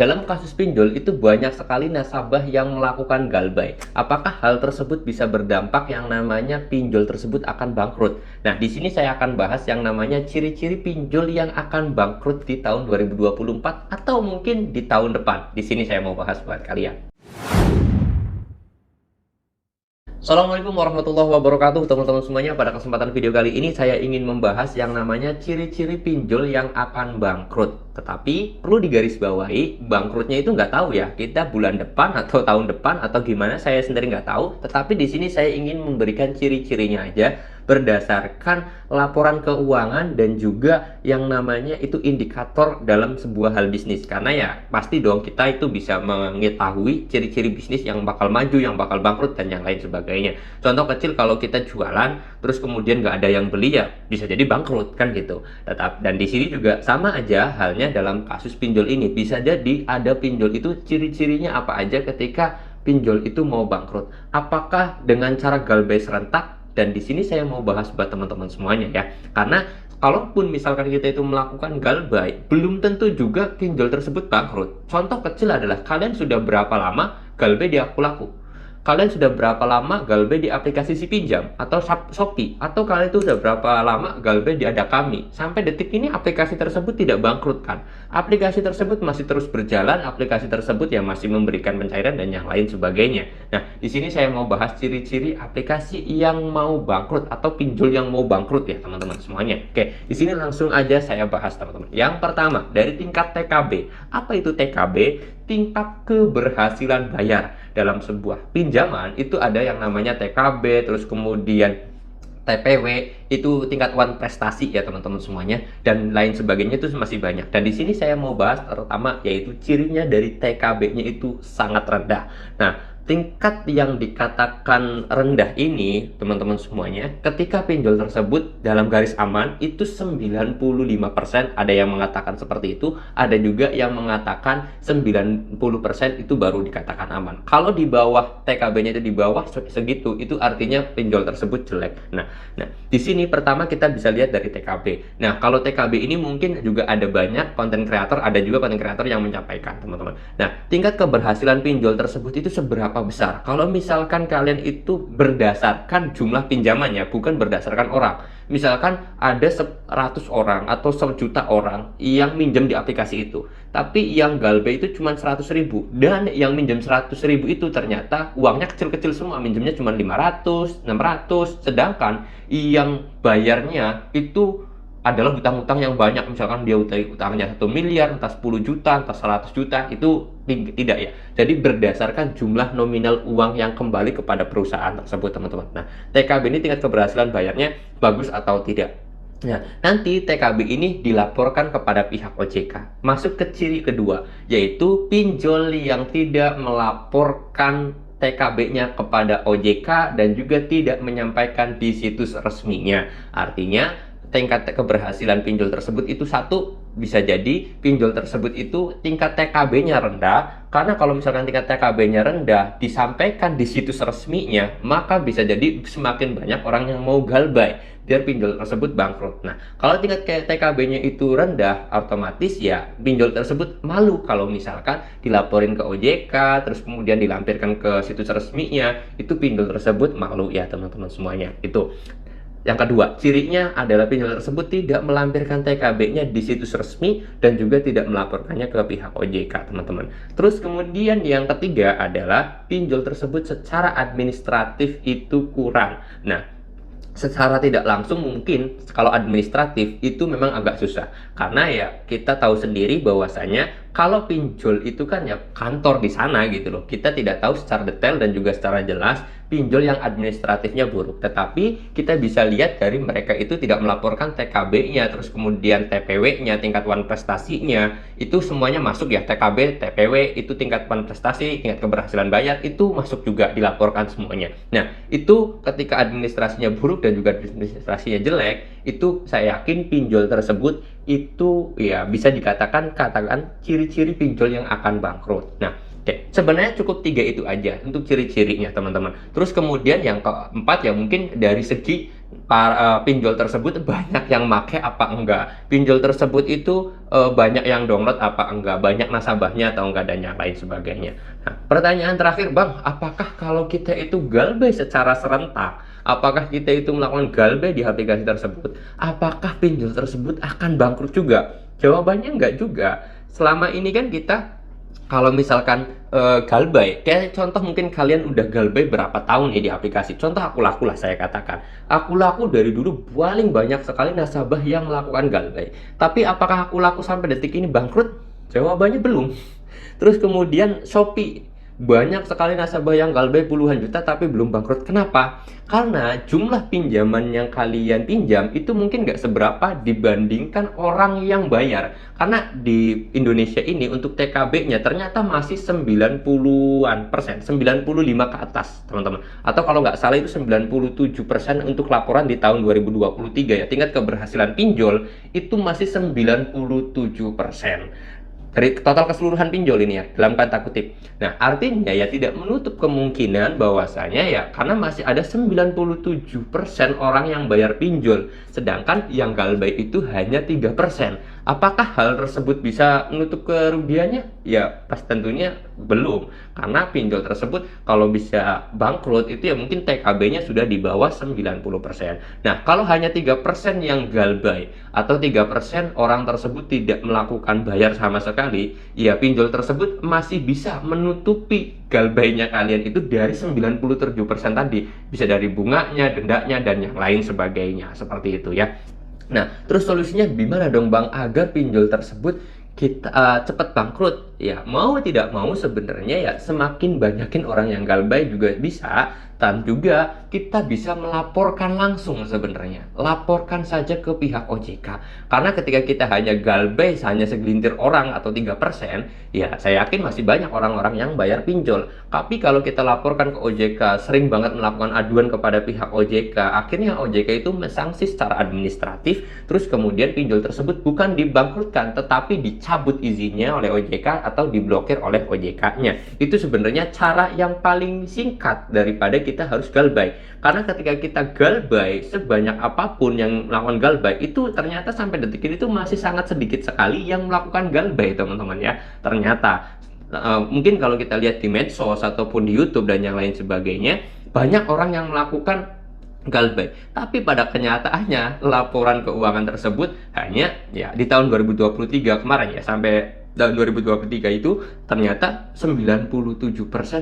Dalam kasus pinjol itu banyak sekali nasabah yang melakukan galbay. Apakah hal tersebut bisa berdampak yang namanya pinjol tersebut akan bangkrut? Nah, di sini saya akan bahas yang namanya ciri-ciri pinjol yang akan bangkrut di tahun 2024 atau mungkin di tahun depan. Di sini saya mau bahas buat kalian. Assalamualaikum warahmatullahi wabarakatuh teman-teman semuanya. Pada kesempatan video kali ini saya ingin membahas yang namanya ciri-ciri pinjol yang akan bangkrut. Tetapi perlu digarisbawahi, bangkrutnya itu nggak tahu ya, kita bulan depan atau tahun depan atau gimana, saya sendiri nggak tahu. Tetapi di sini saya ingin memberikan ciri-cirinya aja berdasarkan laporan keuangan dan juga yang namanya itu indikator dalam sebuah hal bisnis. Karena ya pasti dong kita itu bisa mengetahui ciri-ciri bisnis yang bakal maju, yang bakal bangkrut dan yang lain sebagainya. Contoh kecil, kalau kita jualan terus kemudian nggak ada yang beli, ya bisa jadi bangkrut kan gitu. Dan di sini juga sama aja halnya dalam kasus pinjol ini. Bisa jadi ada pinjol itu ciri-cirinya apa aja ketika pinjol itu mau bangkrut. Apakah dengan cara galbay serentak? Dan di sini saya mau bahas buat teman-teman semuanya ya. Karena kalaupun misalkan kita itu melakukan galbay, belum tentu juga pinjol tersebut bangkrut. Contoh kecil adalah kalian sudah berapa lama galbay di Akulaku? Kalian sudah berapa lama galbay di aplikasi si pinjam atau Shopee, atau kalian itu sudah berapa lama galbay di Ada Kami? Sampai detik ini aplikasi tersebut tidak bangkrut kan? Aplikasi tersebut masih terus berjalan, aplikasi tersebut yang masih memberikan pencairan dan yang lain sebagainya. Nah, di sini saya mau bahas ciri-ciri aplikasi yang mau bangkrut atau pinjol yang mau bangkrut ya teman-teman semuanya. Oke, di sini langsung aja saya bahas teman-teman. Yang pertama, dari tingkat TKB. Apa itu TKB? Tingkat keberhasilan bayar. Dalam sebuah pinjaman itu ada yang namanya TKB, terus kemudian TPW, itu tingkat wan prestasi ya teman-teman semuanya, dan lain sebagainya itu masih banyak. Dan di sini saya mau bahas terutama yaitu cirinya dari TKB-nya itu sangat rendah. Nah, tingkat yang dikatakan rendah ini teman-teman semuanya, ketika pinjol tersebut dalam garis aman itu 95%, ada yang mengatakan seperti itu, ada juga yang mengatakan 90% itu baru dikatakan aman. Kalau di bawah TKB-nya itu di bawah segitu, itu artinya pinjol tersebut jelek. Nah, di sini pertama kita bisa lihat dari TKB. Nah, kalau TKB ini mungkin juga ada banyak konten kreator, ada juga konten kreator yang menyampaikan, teman-teman. Nah, tingkat keberhasilan pinjol tersebut itu seberapa besar? Kalau misalkan kalian itu berdasarkan jumlah pinjamannya, bukan berdasarkan orang. Misalkan ada 100 orang atau 1 juta orang yang minjem di aplikasi itu, tapi yang galbay itu cuma 100.000, dan yang minjem 100.000 itu ternyata uangnya kecil-kecil semua, minjemnya cuma 500, 600, sedangkan yang bayarnya itu adalah hutang-hutang yang banyak. Misalkan dia utangnya 1 miliar, entah 10 juta, entah 100 juta, itu tidak ya. Jadi berdasarkan jumlah nominal uang yang kembali kepada perusahaan tersebut, teman-teman. Nah, TKB ini tingkat keberhasilan bayarnya bagus atau tidak. Nah, nanti TKB ini dilaporkan kepada pihak OJK. Masuk ke ciri kedua, yaitu pinjol yang tidak melaporkan TKB-nya kepada OJK dan juga tidak menyampaikan di situs resminya. Artinya tingkat keberhasilan pinjol tersebut itu satu, bisa jadi pinjol tersebut itu tingkat TKB-nya rendah, karena kalau misalkan tingkat TKB-nya rendah disampaikan di situs resminya, maka bisa jadi semakin banyak orang yang mau galbay biar pinjol tersebut bangkrut. Nah, kalau tingkat TKB-nya itu rendah, otomatis ya pinjol tersebut malu kalau misalkan dilaporin ke OJK, terus kemudian dilampirkan ke situs resminya, itu pinjol tersebut malu ya teman-teman semuanya. Itu yang kedua, cirinya adalah pinjol tersebut tidak melampirkan TKB-nya di situs resmi dan juga tidak melaporkannya ke pihak OJK, teman-teman. Terus kemudian yang ketiga adalah pinjol tersebut secara administratif itu kurang. Nah, secara tidak langsung mungkin kalau administratif itu memang agak susah, karena ya kita tahu sendiri bahwasanya kalau pinjol itu kan ya kantor di sana gitu loh. Kita tidak tahu secara detail dan juga secara jelas pinjol yang administratifnya buruk, tetapi kita bisa lihat dari mereka itu tidak melaporkan TKB-nya, terus kemudian TPW-nya, tingkat wan prestasinya, itu semuanya masuk ya. TKB, TPW, itu tingkat wan prestasi, tingkat keberhasilan bayar, itu masuk juga, dilaporkan semuanya. Nah, itu ketika administrasinya buruk dan juga administrasinya jelek, itu saya yakin pinjol tersebut itu ya bisa dikatakan ciri-ciri pinjol yang akan bangkrut. Nah, oke, sebenarnya cukup 3 itu aja untuk ciri-cirinya teman-teman. Terus kemudian yang keempat ya mungkin dari segi pinjol tersebut banyak yang make apa enggak, pinjol tersebut itu banyak yang download apa enggak, banyak nasabahnya atau enggak, dan yang lain sebagainya. Nah, pertanyaan terakhir Bang, apakah kalau kita itu galbay secara serentak, apakah kita itu melakukan galbay di aplikasi tersebut, apakah pinjol tersebut akan bangkrut juga? Jawabannya enggak juga. Selama ini kan kita kalau misalkan galbay, kayak contoh mungkin kalian udah galbay berapa tahun nih di aplikasi. Contoh Akulaku lah saya katakan. Akulaku dari dulu paling banyak sekali nasabah yang melakukan galbay. Tapi apakah Akulaku sampai detik ini bangkrut? Jawabannya belum. Terus kemudian Shopee, banyak sekali nasabah yang galbay puluhan juta tapi belum bangkrut. Kenapa? Karena jumlah pinjaman yang kalian pinjam itu mungkin nggak seberapa dibandingkan orang yang bayar. Karena di Indonesia ini untuk TKB-nya ternyata masih 90-an persen, 95 ke atas teman-teman. Atau kalau nggak salah itu 97% untuk laporan di tahun 2023 ya. Tingkat keberhasilan pinjol itu masih 97%. Dari total keseluruhan pinjol ini ya, dalam kata kutip. Nah, artinya ya tidak menutup kemungkinan bahwasanya ya karena masih ada 97% orang yang bayar pinjol, sedangkan yang galbay itu hanya 3%. Apakah hal tersebut bisa menutup kerugiannya? Ya, pas tentunya belum. Karena pinjol tersebut kalau bisa bangkrut itu ya mungkin TKB-nya sudah di bawah 90%. Nah, kalau hanya 3% yang galbay atau 3% orang tersebut tidak melakukan bayar sama sekali, ya pinjol tersebut masih bisa menutupi galbaynya kalian itu dari 97% tadi. Bisa dari bunganya, dendanya, dan yang lain sebagainya. Seperti itu ya. Nah, terus solusinya gimana dong Bang agar pinjol tersebut kita cepat bangkrut? Ya, mau tidak mau sebenarnya ya semakin banyakin orang yang galbay juga bisa, dan juga kita bisa melaporkan langsung sebenarnya. Laporkan saja ke pihak OJK. Karena ketika kita hanya galbay hanya segelintir orang atau 3%, ya saya yakin masih banyak orang-orang yang bayar pinjol. Tapi kalau kita laporkan ke OJK, sering banget melakukan aduan kepada pihak OJK, akhirnya OJK itu mensanksi secara administratif, terus kemudian pinjol tersebut bukan dibangkrutkan, tetapi dicabut izinnya oleh OJK atau diblokir oleh OJK-nya. Itu sebenarnya cara yang paling singkat daripada kita harus galbay. Karena ketika kita galbay sebanyak apapun yang melakukan galbay, itu ternyata sampai detik ini tuh masih sangat sedikit sekali yang melakukan galbay teman-teman ya. Ternyata mungkin kalau kita lihat di medsos ataupun di YouTube dan yang lain sebagainya, banyak orang yang melakukan galbay. Tapi pada kenyataannya laporan keuangan tersebut hanya ya di tahun 2023 kemarin ya, sampai tahun 2023 itu ternyata 97%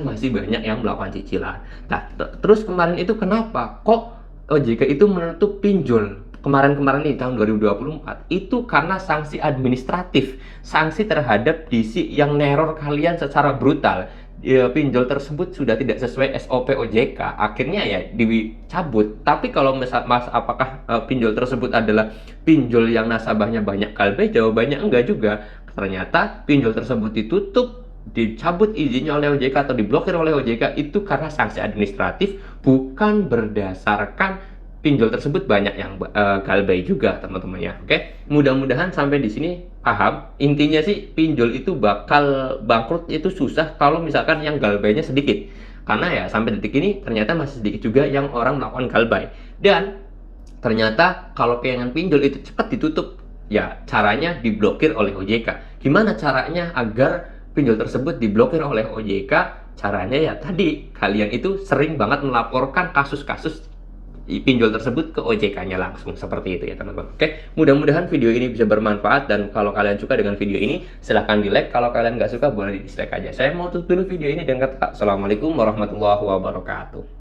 masih banyak yang melakukan cicilan. Nah, terus kemarin itu kenapa kok OJK itu menutup pinjol kemarin-kemarin di tahun 2024? Itu karena sanksi administratif, sanksi terhadap DC yang neror kalian secara brutal. Ya, pinjol tersebut sudah tidak sesuai SOP OJK, akhirnya ya dicabut. Tapi kalau mas apakah pinjol tersebut adalah pinjol yang nasabahnya banyak galbay? Jawabannya enggak juga. Ternyata pinjol tersebut ditutup, dicabut izinnya oleh OJK atau diblokir oleh OJK itu karena sanksi administratif, bukan berdasarkan pinjol tersebut banyak yang galbay juga teman-teman ya. Oke, mudah-mudahan sampai di sini paham. Intinya sih pinjol itu bakal bangkrut itu susah kalau misalkan yang galbaynya sedikit, karena ya sampai detik ini ternyata masih sedikit juga yang orang melakukan galbay. Dan ternyata kalau pengen pinjol itu cepat ditutup, ya caranya diblokir oleh OJK. Gimana caranya agar pinjol tersebut diblokir oleh OJK? Caranya ya tadi, kalian itu sering banget melaporkan kasus-kasus pinjol tersebut ke OJK-nya langsung, seperti itu ya teman-teman. Oke, mudah-mudahan video ini bisa bermanfaat, dan kalau kalian suka dengan video ini silahkan di like, kalau kalian nggak suka boleh di dislike aja. Saya mau tutup dulu video ini dengan kata assalamualaikum warahmatullahi wabarakatuh.